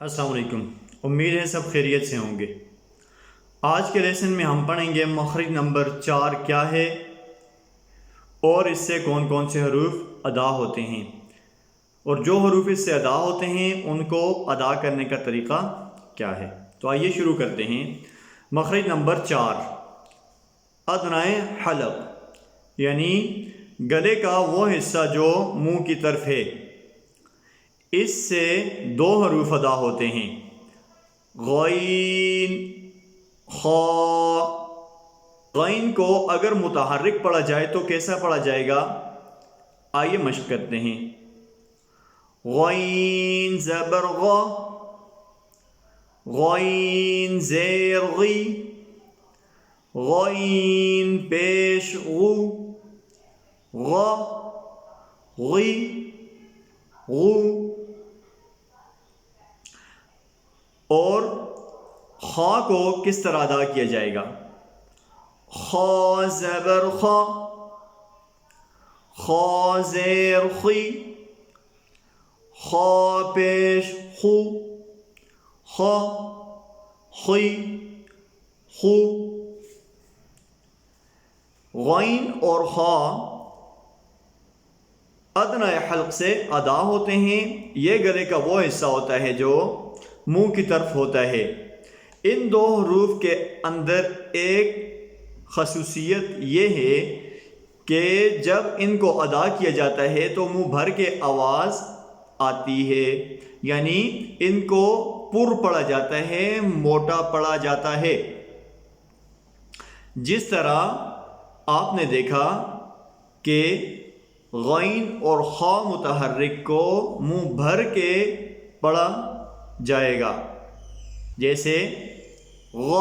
السلام علیکم، امید ہے سب خیریت سے ہوں گے۔ آج کے لیسن میں ہم پڑھیں گے مخرج نمبر 4 کیا ہے اور اس سے کون کون سے حروف ادا ہوتے ہیں، اور جو حروف اس سے ادا ہوتے ہیں ان کو ادا کرنے کا طریقہ کیا ہے۔ تو آئیے شروع کرتے ہیں۔ مخرج نمبر 4، ادنائے حلق، یعنی گلے کا وہ حصہ جو منہ کی طرف ہے، اس سے 2 حروف ادا ہوتے ہیں، غین، خا۔ غین کو اگر متحرک پڑھا جائے تو کیسا پڑھا جائے گا؟ آئیے مشق کرتے ہیں۔ غین زبر غ، غین زیر غی، غین پیش غو، غ غی غو۔ اور خا کو کس طرح ادا کیا جائے گا؟ خا زبر خا، خا زیر خی، خا پیش خو، خا خی خو۔ غین اور خا ادنائے حلق سے ادا ہوتے ہیں۔ یہ گلے کا وہ حصہ ہوتا ہے جو منہ کی طرف ہوتا ہے۔ ان 2 حروف کے اندر ایک خصوصیت یہ ہے کہ جب ان کو ادا کیا جاتا ہے تو منہ بھر کے آواز آتی ہے، یعنی ان کو پر پڑھا جاتا ہے، موٹا پڑھا جاتا ہے۔ جس طرح آپ نے دیکھا کہ غین اور خا متحرک کو منہ بھر کے پڑھا جائے گا، جیسے غ،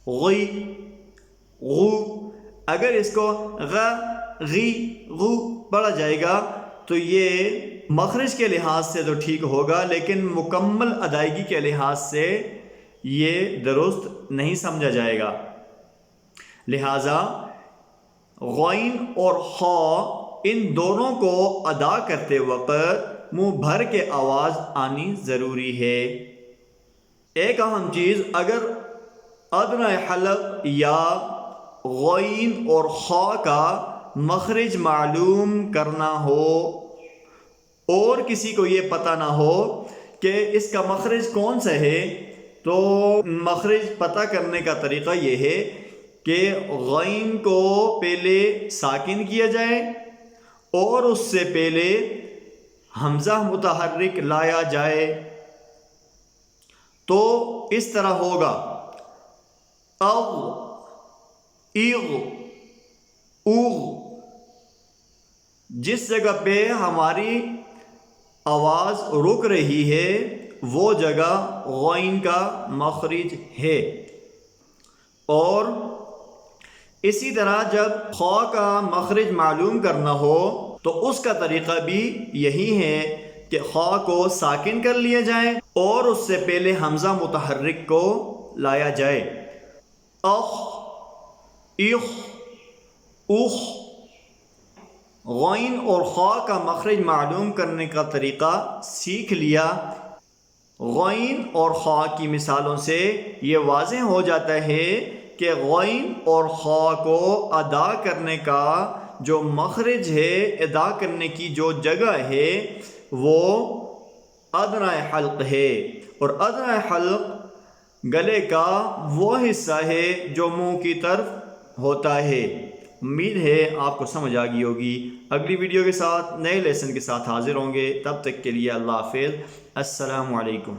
غی، غو۔ اگر اس کو غ، غی، غو پڑھا جائے گا تو یہ مخرج کے لحاظ سے تو ٹھیک ہوگا، لیکن مکمل ادائیگی کے لحاظ سے یہ درست نہیں سمجھا جائے گا۔ لہذا غین اور خا ان دونوں کو ادا کرتے وقت منہ بھر کے آواز آنی ضروری ہے۔ ایک اہم چیز، اگر ادنائے حلق یا غین اور خا کا مخرج معلوم کرنا ہو اور کسی کو یہ پتہ نہ ہو کہ اس کا مخرج کون سا ہے، تو مخرج پتہ کرنے کا طریقہ یہ ہے کہ غین کو پہلے ساکن کیا جائے اور اس سے پہلے حمزہ متحرک لایا جائے، تو اس طرح ہوگا اغ، اغ، اغ۔ جس جگہ پہ ہماری آواز رک رہی ہے وہ جگہ غین کا مخرج ہے۔ اور اسی طرح جب خا کا مخرج معلوم کرنا ہو تو اس کا طریقہ بھی یہی ہے کہ خا کو ساکن کر لیا جائے اور اس سے پہلے حمزہ متحرک کو لایا جائے۔ اخ، اخ، اخ۔ غین اور خا کا مخرج معلوم کرنے کا طریقہ سیکھ لیا۔ غین اور خا کی مثالوں سے یہ واضح ہو جاتا ہے کہ غین اور خا کو ادا کرنے کا جو مخرج ہے، ادا کرنے کی جو جگہ ہے، وہ ادنائے حلق ہے، اور ادنائے حلق گلے کا وہ حصہ ہے جو منہ کی طرف ہوتا ہے۔ امید ہے آپ کو سمجھ آ گئی ہوگی۔ اگلی ویڈیو کے ساتھ نئے لیسن کے ساتھ حاضر ہوں گے، تب تک کے لیے اللہ حافظ، السلام علیکم۔